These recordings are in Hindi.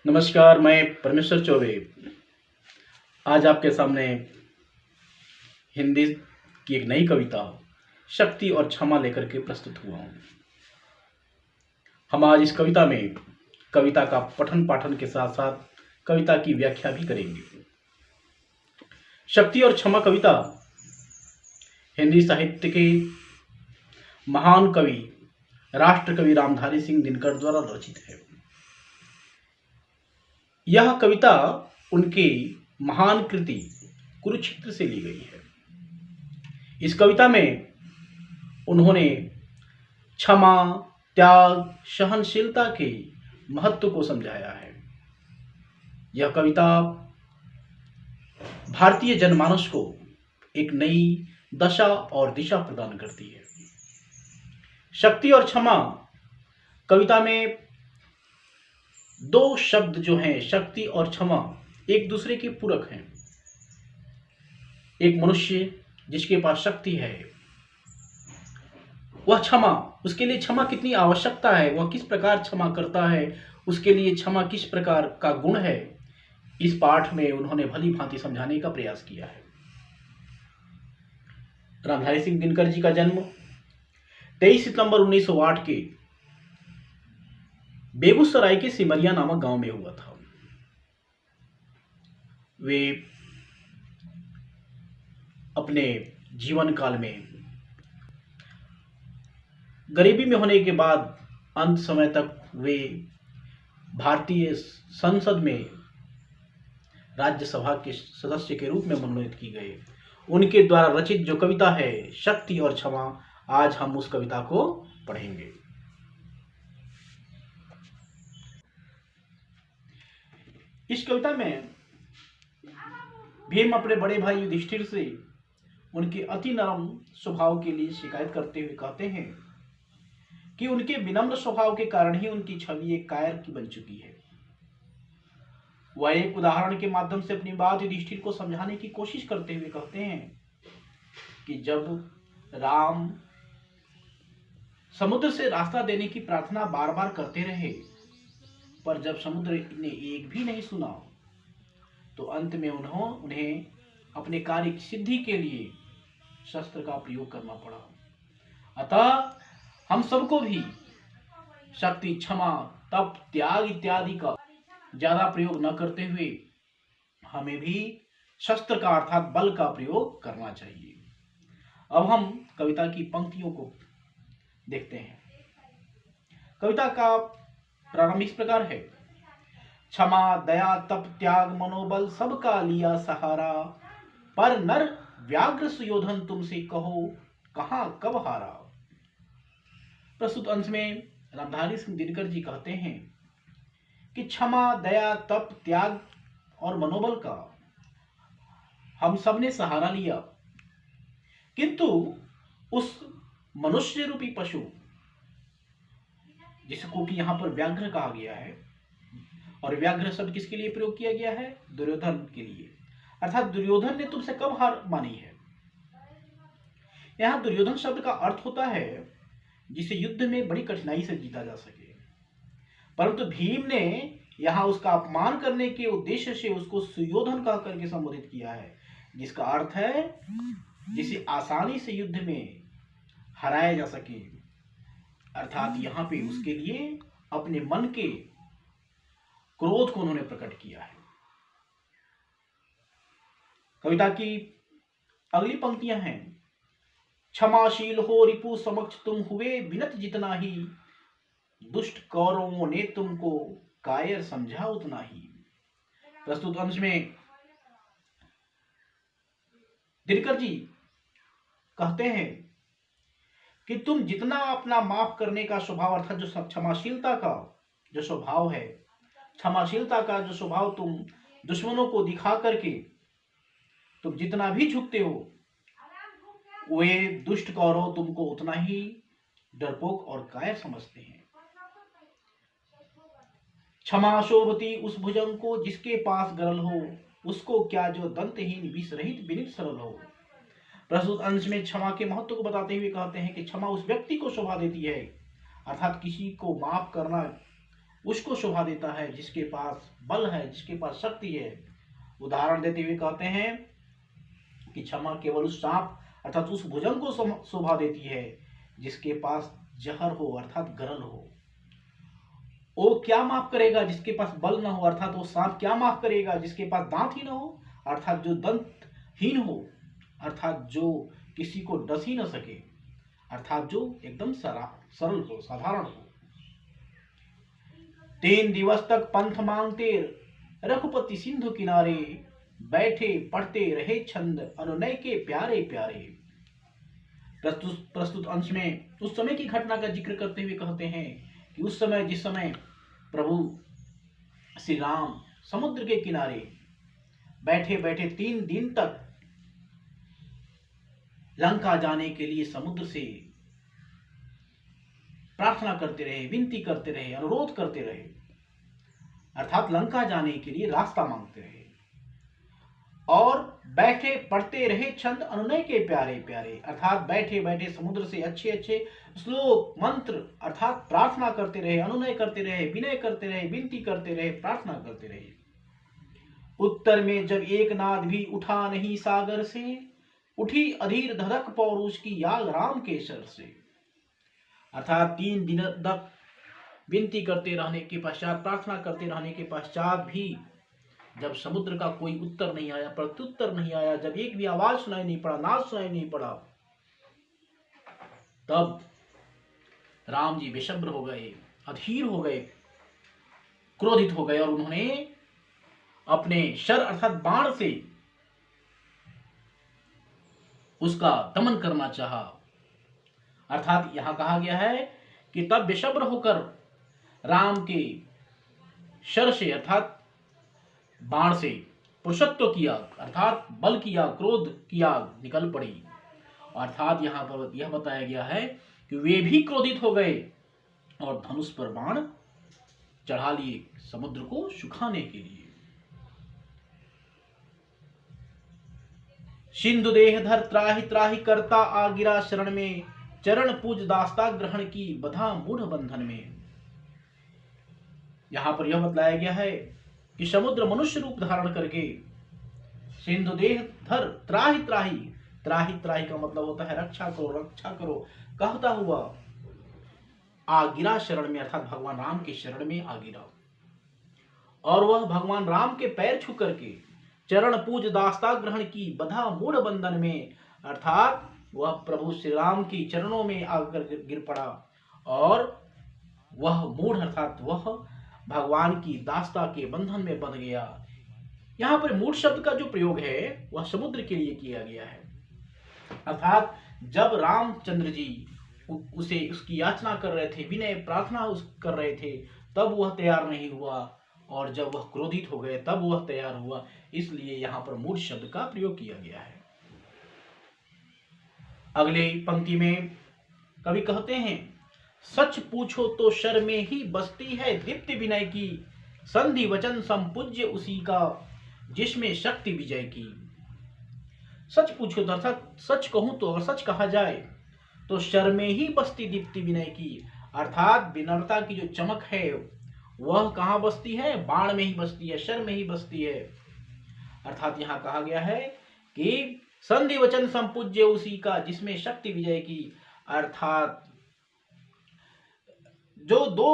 नमस्कार, मैं परमेश्वर चौबे आज आपके सामने हिंदी की एक नई कविता शक्ति और क्षमा लेकर के प्रस्तुत हुआ हूँ। हम आज इस कविता में कविता का पठन पाठन के साथ साथ कविता की व्याख्या भी करेंगे। शक्ति और क्षमा कविता हिंदी साहित्य के महान कवि राष्ट्र कवि रामधारी सिंह दिनकर द्वारा रचित है। यह कविता उनकी महान कृति कुरुक्षेत्र से ली गई है। इस कविता में उन्होंने क्षमा, त्याग, सहनशीलता के महत्व को समझाया है। यह कविता भारतीय जनमानस को एक नई दशा और दिशा प्रदान करती है। शक्ति और क्षमा कविता में दो शब्द जो हैं, शक्ति और क्षमा, एक दूसरे के पूरक हैं। एक मनुष्य जिसके पास शक्ति है वह क्षमा, उसके लिए क्षमा कितनी आवश्यकता है, वह किस प्रकार क्षमा करता है, उसके लिए क्षमा किस प्रकार का गुण है, इस पाठ में उन्होंने भली भांति समझाने का प्रयास किया है। रामधारी सिंह दिनकर जी का जन्म 23 सितंबर 1908 के बेगूसराय के सिमरिया नामक गांव में हुआ था। वे अपने जीवन काल में गरीबी में होने के बाद अंत समय तक वे भारतीय संसद में राज्यसभा के सदस्य के रूप में मनोनीत की गए। उनके द्वारा रचित जो कविता है शक्ति और क्षमा, आज हम उस कविता को पढ़ेंगे। इस कविता में भीम अपने बड़े भाई युधिष्ठिर से उनके अति नरम स्वभाव के लिए शिकायत करते हुए कहते हैं कि उनके विनम्र स्वभाव के कारण ही उनकी छवि एक कायर की बन चुकी है। वह एक उदाहरण के माध्यम से अपनी बात युधिष्ठिर को समझाने की कोशिश करते हुए कहते हैं कि जब राम समुद्र से रास्ता देने की प्रार्थना बार बार करते रहे, पर जब समुद्र ने एक भी नहीं सुना, तो अंत में उन्हें अपने कार्य की सिद्धि के लिए शस्त्र का प्रयोग करना पड़ा। अतः हम सबको भी शक्ति, क्षमा, तप, त्याग इत्यादि का ज्यादा प्रयोग न करते हुए हमें भी शस्त्र का अर्थात बल का प्रयोग करना चाहिए। अब हम कविता की पंक्तियों को देखते हैं। कविता का प्रारंभ इस प्रकार है। क्षमा, दया, तप, त्याग, मनोबल सबका लिया सहारा, पर नर व्याघ्र सुयोधन तुमसे कहो कहां कब हारा। प्रस्तुत अंश में रामधारी सिंह दिनकर जी कहते हैं कि क्षमा, दया, तप, त्याग और मनोबल का हम सब ने सहारा लिया, किंतु उस मनुष्य रूपी पशु जिसको कि यहां पर व्याघ्र कहा गया है, और व्याघ्र शब्द किसके लिए प्रयोग किया गया है? दुर्योधन के लिए। अर्थात दुर्योधन ने तुमसे कब हार मानी है। यहां दुर्योधन शब्द का अर्थ होता है जिसे युद्ध में बड़ी कठिनाई से जीता जा सके, परंतु भीम ने यहां उसका अपमान करने के उद्देश्य से उसको सुयोधन कह करके संबोधित किया है, जिसका अर्थ है जिसे आसानी से युद्ध में हराया जा सके। अर्थात यहाँ पे उसके लिए अपने मन के क्रोध को उन्होंने प्रकट किया है। कविता की अगली पंक्तियां हैं। क्षमाशील हो रिपु समक्ष तुम हुए विनत जितना ही, दुष्ट कौरवों ने तुमको कायर समझा उतना ही। प्रस्तुत अंश में दिनकर जी कहते हैं कि तुम जितना अपना माफ करने का स्वभाव, अर्थात जो क्षमाशीलता का जो स्वभाव है, क्षमाशीलता का जो स्वभाव तुम दुश्मनों को दिखा करके तुम जितना भी झुकते हो, वे दुष्ट कौरव तुमको उतना ही डरपोक और कायर समझते हैं। क्षमा शोभती उस भुजंग को जिसके पास गरल हो, उसको क्या जो दंतहीन विष रहित विनित सरल हो। प्रस्तुत अंश में क्षमा के महत्व को बताते हुए कहते हैं कि क्षमा उस व्यक्ति को शोभा देती है, अर्थात किसी को माफ करना उसको शोभा देता है जिसके पास बल है, जिसके पास शक्ति है। उदाहरण देते हुए कहते हैं कि क्षमा केवल उस सांप अर्थात उस भुजंग को शोभा देती है जिसके पास जहर हो अर्थात गरल हो। वो क्या माफ करेगा जिसके पास बल ना हो, अर्थात वो सांप क्या माफ करेगा जिसके पास दांत ही ना हो, अर्थात जो दंतहीन हो, अर्थात जो किसी को डस ही ना सके, अर्थात जो एकदम सरल हो, साधारण हो। 3 दिवस तक पंथ मांगते रघुपति सिंधु किनारे, बैठे पढ़ते रहे छंद अनुनय के प्यारे प्यारे। प्रस्तुत अंश में उस समय की घटना का जिक्र करते हुए कहते हैं कि उस समय जिस समय प्रभु श्री राम समुद्र के किनारे बैठे बैठे 3 दिन तक लंका जाने के लिए समुद्र से प्रार्थना करते रहे, विनती करते रहे, अनुरोध करते रहे, अर्थात लंका जाने के लिए रास्ता मांगते रहे, और बैठे पढ़ते रहे छंद अनुनय के प्यारे प्यारे, अर्थात बैठे बैठे समुद्र से अच्छे अच्छे श्लोक मंत्र अर्थात प्रार्थना करते रहे, अनुनय करते रहे, विनय करते रहे, विनती करते रहे, प्रार्थना करते रहे। उत्तर में जब एक नाद भी उठा नहीं सागर से, उठी अधीर धड़क पौरुष की याद राम के सर से। अर्थात 3 दिन तक विनती करते रहने के पश्चात, प्रार्थना करते रहने के पश्चात भी जब समुद्र का कोई उत्तर नहीं आया, प्रत्युत्तर नहीं आया, जब एक भी आवाज सुनाई नहीं पड़ा, नाद सुनाई नहीं पड़ा, तब राम जी विषम्र हो गए, अधीर हो गए, क्रोधित हो गए, और उन्होंने अपने शर अर्थात बाण से उसका दमन करना चाहा। अर्थात यहां कहा गया है कि तब विषम्र होकर राम के शर से अर्थात बाण से पुरुषत्व किया, अर्थात बल किया, क्रोध किया, निकल पड़ी। अर्थात यहां पर यह बताया गया है कि वे भी क्रोधित हो गए और धनुष पर बाण चढ़ा लिए समुद्र को सुखाने के लिए। सिंधु देह धर त्राहि त्राहि करता आ गिरा शरण में, चरण पूज दास्ता ग्रहण की बधा मूढ़ बंधन में। यहां पर यह बतलाया गया है कि समुद्र मनुष्य रूप धारण करके सिंधु देह धर त्राहि त्राहि, त्राहि त्राहि का मतलब होता है रक्षा करो रक्षा करो कहता हुआ आ गिरा शरण में, अर्थात भगवान राम के शरण में आ गिरा, और वह भगवान राम के पैर छू करके चरण पूज दास्ता ग्रहण की बधा मूढ़ बंधन में, अर्थात वह प्रभु श्री राम की चरणों में आकर गिर पड़ा और वह मूढ़ अर्थात वह भगवान की दास्ता के बंधन में बंध गया। यहाँ पर मूढ़ शब्द का जो प्रयोग है वह समुद्र के लिए किया गया है। अर्थात जब रामचंद्र जी उसे उसकी याचना कर रहे थे, विनय प्रार्थना कर रहे थे, तब वह तैयार नहीं हुआ, और जब वह क्रोधित हो गए तब वह तैयार हुआ। इसलिए यहाँ पर मूढ़ शब्द का प्रयोग किया गया है। अगले पंक्ति में कवि कहते हैं, सच पूछो तो शर में ही बसती है दीप्ति विनय की, संधि वचन संपूज्य उसी का जिसमें शक्ति विजय की। सच पूछो तो अर्थात सच कहूं तो, अगर सच कहा जाए तो शर में ही बसती दीप्ति विनय की, अर्थात विनम्रता की जो चमक है वह कहाँ बसती है, बाण में ही बसती है, शर में ही बसती है। अर्थात यहाँ कहा गया है कि संधि वचन संपूज्य उसी का जिसमें शक्ति विजय की, अर्थात जो दो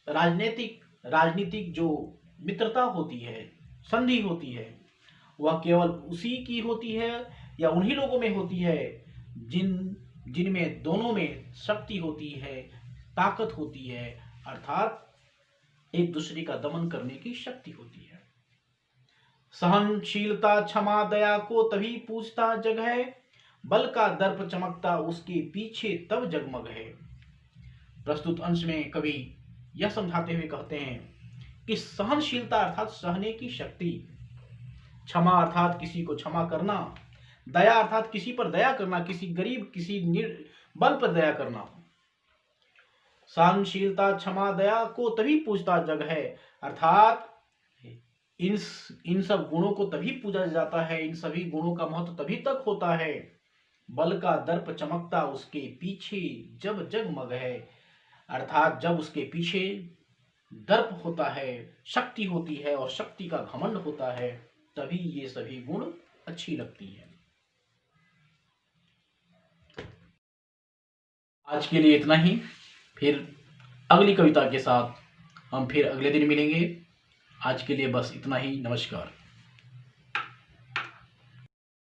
राजनीतिक जो मित्रता होती है, संधि होती है, वह केवल उसी की होती है या उन्हीं लोगों में होती है जिनमें दोनों में शक्ति होती है, ताकत होती है, अर्थात एक दूसरे का दमन करने की शक्ति होती है। सहनशीलता क्षमा दया को तभी पूछता जग है, बल का दर्प चमकता उसके पीछे तब जगमग है। प्रस्तुत अंश में कवि यह समझाते हुए कहते हैं कि सहनशीलता अर्थात सहने की शक्ति, क्षमा अर्थात किसी को क्षमा करना, दया अर्थात किसी पर दया करना, किसी गरीब किसी निर्बल पर दया करना। सहनशीलता क्षमा दया को तभी पूजता जग है, अर्थात इन सब गुणों को तभी पूजा जाता है, इन सभी गुणों का महत्व तभी तक होता है। बल का दर्प चमकता उसके पीछे जब जगमग है, अर्थात जब उसके पीछे दर्प होता है, शक्ति होती है और शक्ति का घमंड होता है, तभी ये सभी गुण अच्छी लगती है। आज के लिए इतना ही। फिर अगली कविता के साथ हम फिर अगले दिन मिलेंगे। आज के लिए बस इतना ही। नमस्कार।